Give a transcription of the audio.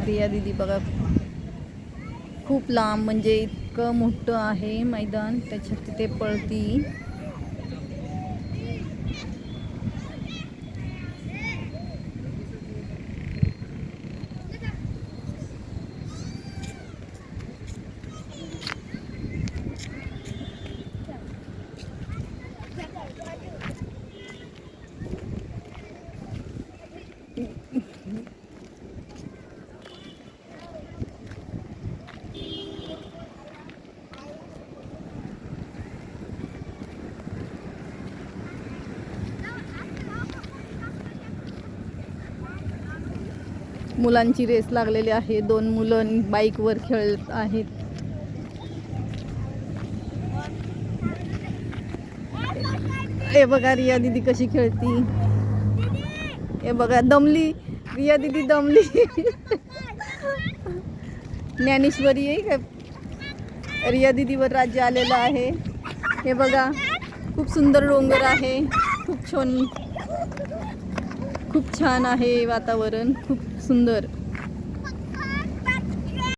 रिया दीदी बघा, खूप लांब म्हणजे इतकं मोठं आहे मैदान, त्याच्यात तिथे पळती. मुलांची रेस लागलेली आहे, 2 मुलं बाईकवर खेळत आहेत. हे बघा रिया दीदी कशी खेळती. हे बघा दमली, रिया दीदी दमली. ज्ञानेश्वरी आहे का, रिया दीदीवर राज्य आलेलं आहे. हे बघा खूप सुंदर डोंगर आहे, खूप छान आहे वातावरण, खूप सुंदर.